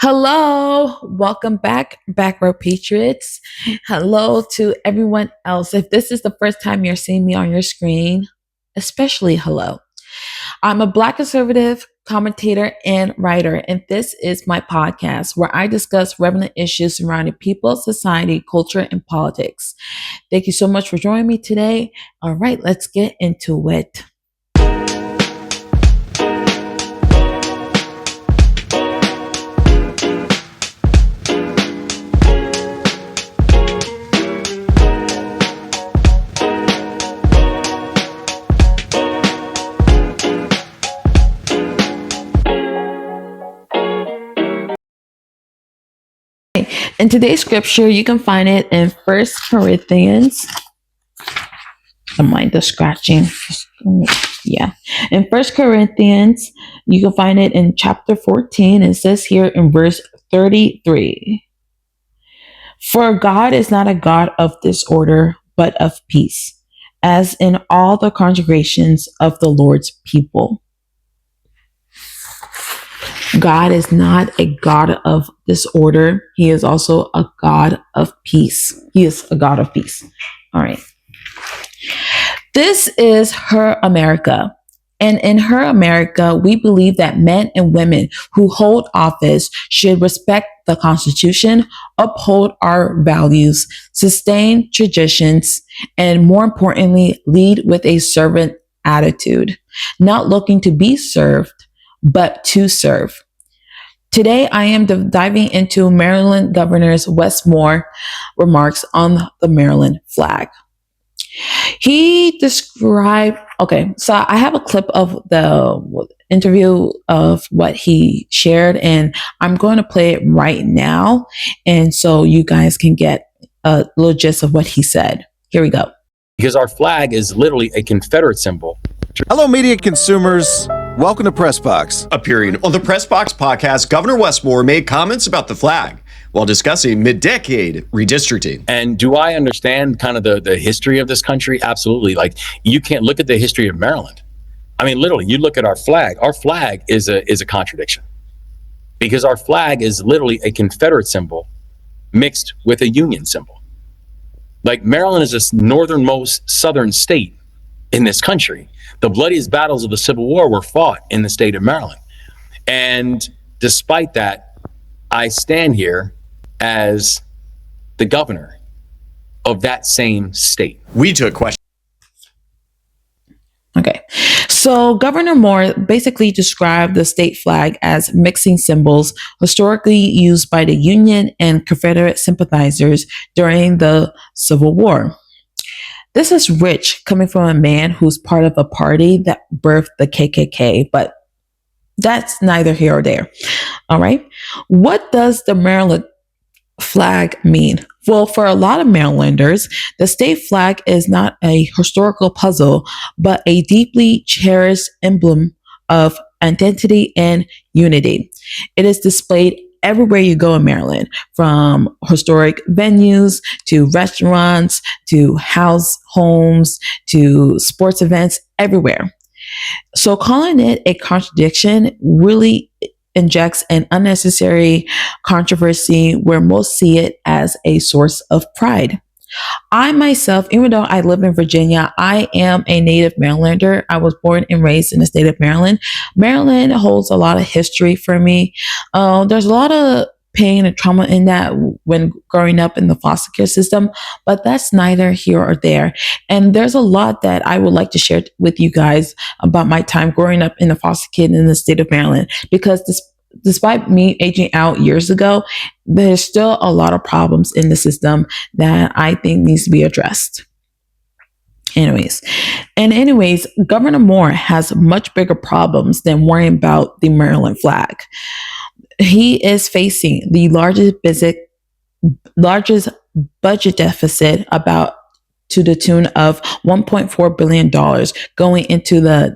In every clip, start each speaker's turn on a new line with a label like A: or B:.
A: Hello, welcome back row patriots. Hello to everyone else. If this is the first time you're seeing me on your screen, especially hello. I'm a Black conservative commentator and writer, and this is my podcast where I discuss relevant issues surrounding people, society, culture, and politics. Thank you so much for joining me today. All right, let's get into it. In today's scripture, you can find it in First Corinthians. Don't mind the scratching. Yeah. In First Corinthians, you can find it in chapter 14. It says here in verse 33. For God is not a God of disorder, but of peace, as in all the congregations of the Lord's people. God is not a God of disorder. He is also a God of peace. He is a God of peace. All right. This is her America. And in her America, we believe that men and women who hold office should respect the Constitution, uphold our values, sustain traditions, and more importantly, lead with a servant attitude, not looking to be served, but to serve. Today, I am diving into Maryland Governor Wes Moore remarks on the Maryland flag. He described, so I have a clip of the interview of what he shared, and I'm going to play it right now. And so you guys can get a little gist of what he said. Here we go.
B: Because our flag is literally a Confederate symbol.
C: Hello, media consumers. Welcome to Pressbox.
D: A period. On the Pressbox podcast, Governor Wes Moore made comments about the flag while discussing mid-decade redistricting.
B: And do I understand kind of the history of this country? Absolutely. Like, you can't look at the history of Maryland. I mean, literally, you look at our flag. Our flag is a contradiction. Because our flag is literally a Confederate symbol mixed with a Union symbol. Like, Maryland is this northernmost southern state in this country. The bloodiest battles of the Civil War were fought in the state of Maryland. And despite that, I stand here as the governor of that same state.
D: We took questions.
A: Okay. So Governor Moore basically described the state flag as mixing symbols historically used by the Union and Confederate sympathizers during the Civil War. This is rich coming from a man who's part of a party that birthed the KKK, but that's neither here or there. All right. What does the Maryland flag mean? Well, for a lot of Marylanders, the state flag is not a historical puzzle, but a deeply cherished emblem of identity and unity. It is displayed everywhere you go in Maryland, from historic venues to restaurants to homes to sports events, everywhere. So calling it a contradiction really injects an unnecessary controversy where most see it as a source of pride. I myself, even though I live in Virginia, I am a native Marylander. I was born and raised in the state of Maryland. Maryland holds a lot of history for me. There's a lot of pain and trauma in that when growing up in the foster care system, but that's neither here or there. And there's a lot that I would like to share with you guys about my time growing up in the foster care in the state of Maryland, because despite me aging out years ago, there's still a lot of problems in the system that I think needs to be addressed. Anyways, Governor Moore has much bigger problems than worrying about the Maryland flag. He is facing the largest budget deficit, about to the tune of $1.4 billion going into the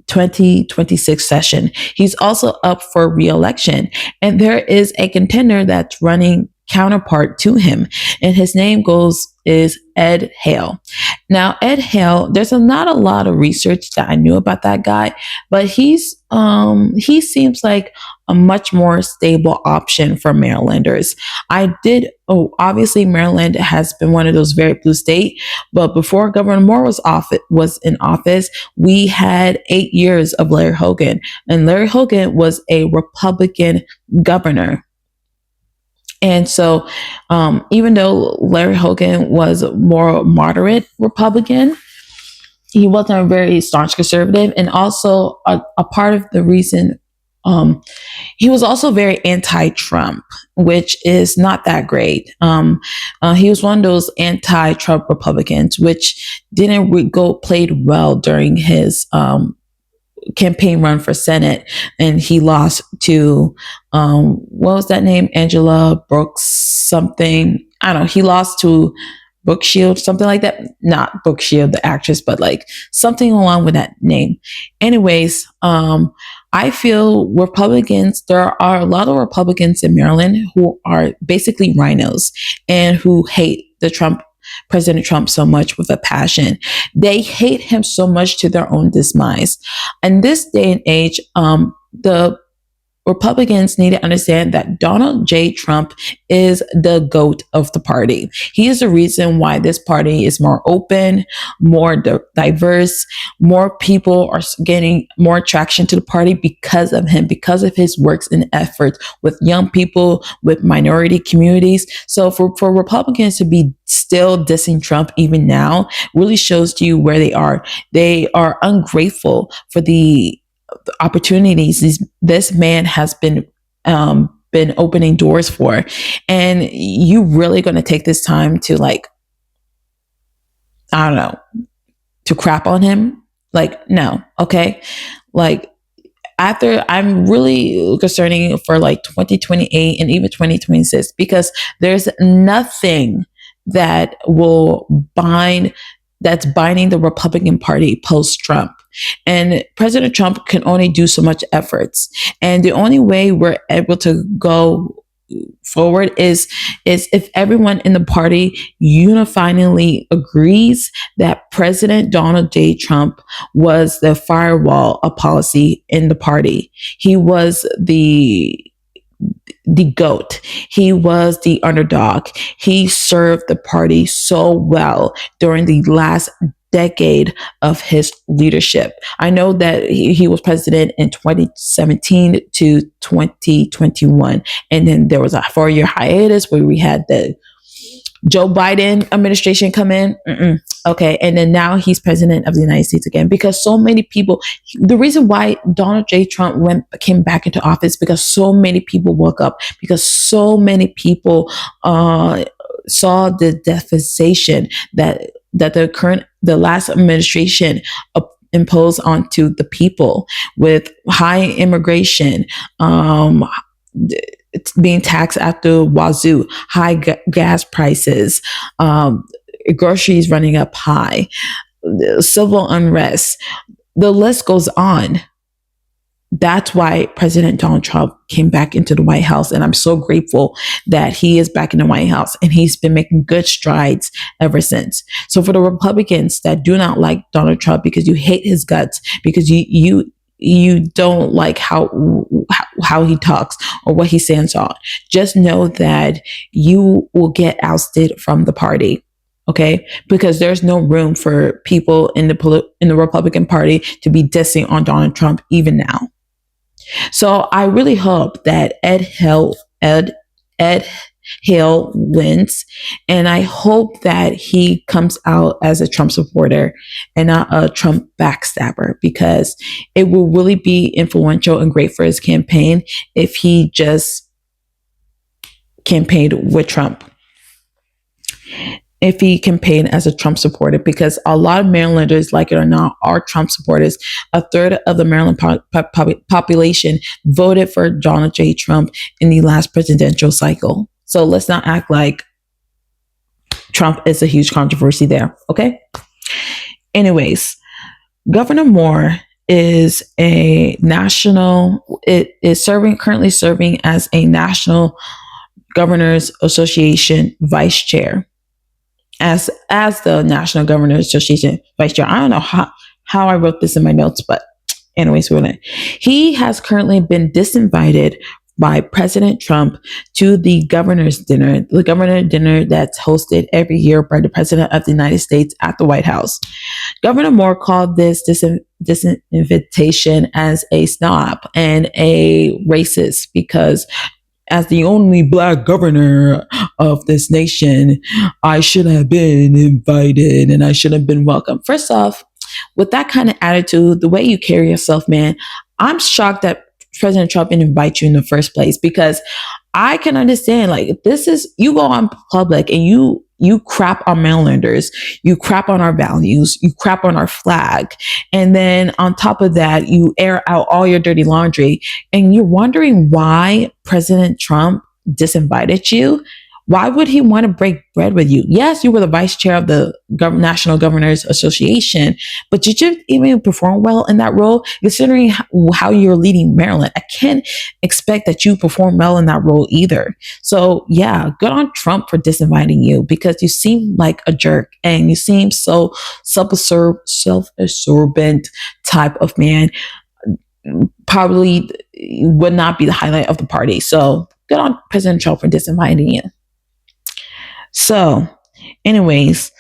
A: 2026 session. He's also up for re-election, and there is a contender that's running counterpart to him, and his name is Ed Hale. Now, Ed Hale, there's not a lot of research that I knew about that guy, but he seems like a much more stable option for Marylanders. Obviously Maryland has been one of those very blue state, but before Governor Moore was in office, we had 8 years of Larry Hogan, and Larry Hogan was a Republican governor. And so, even though Larry Hogan was more moderate Republican, he wasn't a very staunch conservative. And also, a part of the reason, he was also very anti-Trump, which is not that great. He was one of those anti-Trump Republicans, which didn't played well during his campaign run for Senate, and he lost to what was that name? Angela Brooks something. I don't know. He lost to Brooke Shield, something like that. Not Brooke Shield, the actress, but like something along with that name. Anyways, I feel Republicans, there are a lot of Republicans in Maryland who are basically rhinos and who hate President Trump so much with a passion. They hate him so much to their own demise. In this day and age, the Republicans need to understand that Donald J. Trump is the GOAT of the party. He is the reason why this party is more open, more diverse. More people are getting more attraction to the party because of him, because of his works and efforts with young people, with minority communities. So for Republicans to be still dissing Trump even now really shows to you where they are. They are ungrateful for the opportunities this man has been opening doors for, and you really going to take this time to I don't know, to crap on him? No, okay. After, I'm really concerning for 2028 and even 2026, because there's nothing that that's binding the Republican Party post-Trump. And President Trump can only do so much efforts. And the only way we're able to go forward is if everyone in the party unifiedly agrees that President Donald J. Trump was the firewall of policy in the party. He was the GOAT. He was the underdog. He served the party so well during the last decade of his leadership. I know that he was president in 2017 to 2021. And then there was a 4-year hiatus where we had the Joe Biden administration come in. Okay. And then now he's president of the United States again, because so many people, the reason why Donald J. Trump came back into office, because so many people woke up, because so many people saw the devastation that the last administration imposed onto the people, with high immigration, it's being taxed at the wazoo, high gas prices, groceries running up high, civil unrest. The list goes on. That's why President Donald Trump came back into the White House. And I'm so grateful that he is back in the White House, and he's been making good strides ever since. So for the Republicans that do not like Donald Trump because you hate his guts, because you don't like how he talks or what he stands on, just know that you will get ousted from the party. Okay, because there's no room for people in the Republican Party to be dissing on Donald Trump even now. So I really hope that Ed Hale wins, and I hope that he comes out as a Trump supporter and not a Trump backstabber, because it will really be influential and great for his campaign if he just campaigned with Trump. If he campaigned as a Trump supporter, because a lot of Marylanders, like it or not, are Trump supporters. A third of the Maryland population voted for Donald J. Trump in the last presidential cycle. So let's not act like Trump is a huge controversy there. Okay. Anyways, Governor Moore is currently serving as a national Governors Association vice chair. As the National Governors Association vice chair. I don't know how I wrote this in my notes, but anyways, he has currently been disinvited by President Trump to the governor's dinner, that's hosted every year by the President of the United States at the White House. Governor Moore called this disinvitation as a snob and a racist because as the only Black governor of this nation, I should have been invited and I should have been welcome. First off, with that kind of attitude, the way you carry yourself, man, I'm shocked that President Trump didn't invite you in the first place, because I can understand, like, this is, you go on public and you crap on Marylanders, you crap on our values, you crap on our flag. And then on top of that, you air out all your dirty laundry and you're wondering why President Trump disinvited you. Why would he want to break bread with you? Yes, you were the vice chair of the National Governors Association, but did you even perform well in that role? Considering how you're leading Maryland, I can't expect that you perform well in that role either. So yeah, good on Trump for disinviting you, because you seem like a jerk and you seem so self-absorbent type of man. Probably would not be the highlight of the party. So good on President Trump for disinviting you. So, anyways,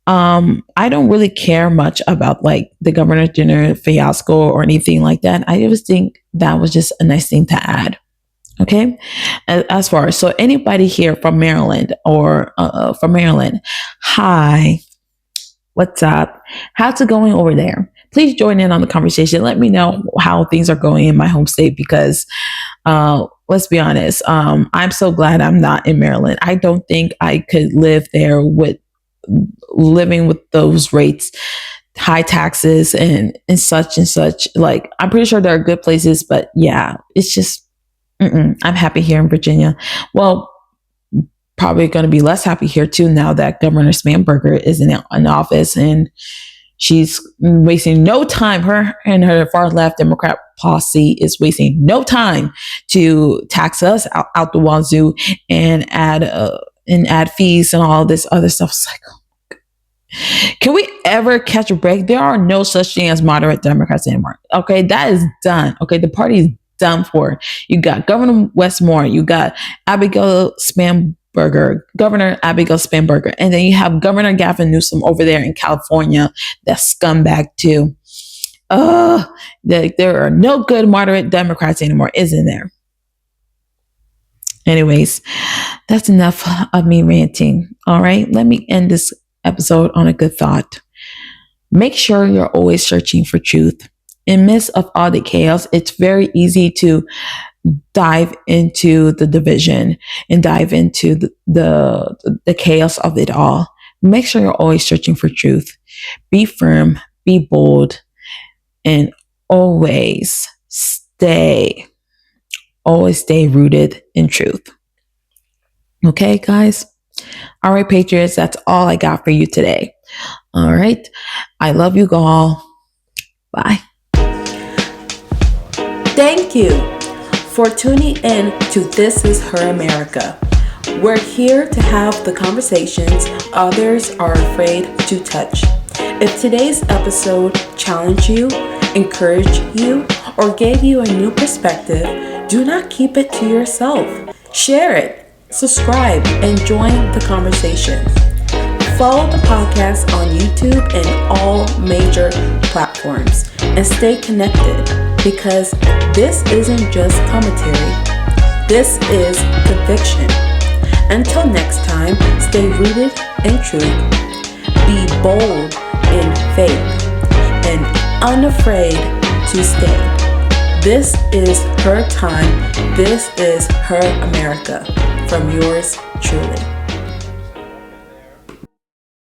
A: I don't really care much about like the governor's dinner fiasco or anything like that. I just think that was just a nice thing to add. Okay. As far as, so anybody here from Maryland or from Maryland, hi, what's up? How's it going over there? Please join in on the conversation. Let me know how things are going in my home state, because let's be honest, I'm so glad I'm not in Maryland. I don't think I could live there with living with those rates, high taxes and such and such. Like, I'm pretty sure there are good places, but yeah, it's just, I'm happy here in Virginia. Well, probably going to be less happy here too now that Governor Spanberger is in office, and she's wasting no time. Her and her far left Democrat posse is wasting no time to tax us out the wazoo and add fees and all this other stuff. It's like, oh my God. Can we ever catch a break? There are no such thing as moderate Democrats anymore. Okay, that is done. Okay, the party is done for. You got Governor Wes Moore, you got Governor Abigail Spanberger, and then you have Governor Gavin Newsom over there in California, that scumbag too. There are no good moderate Democrats anymore, isn't there? Anyways, that's enough of me ranting. All right, let me end this episode on a good thought. Make sure you're always searching for truth. In midst of all the chaos, it's very easy to dive into the division and dive into the chaos of it all. Make sure you're always searching for truth. Be firm, be bold, and always stay rooted in truth. Okay, guys? All right, Patriots, that's all I got for you today. All right. I love you all. Bye. Thank you for tuning in to This Is Her America. We're here to have the conversations others are afraid to touch. If today's episode challenged you, encouraged you, or gave you a new perspective, do not keep it to yourself. Share it, subscribe, and join the conversation. Follow the podcast on YouTube and all major platforms, and stay connected, because this isn't just commentary. This is conviction. Until next time, stay rooted in truth, be bold in faith, and unafraid to stand. This is her time. This is her America. From yours truly.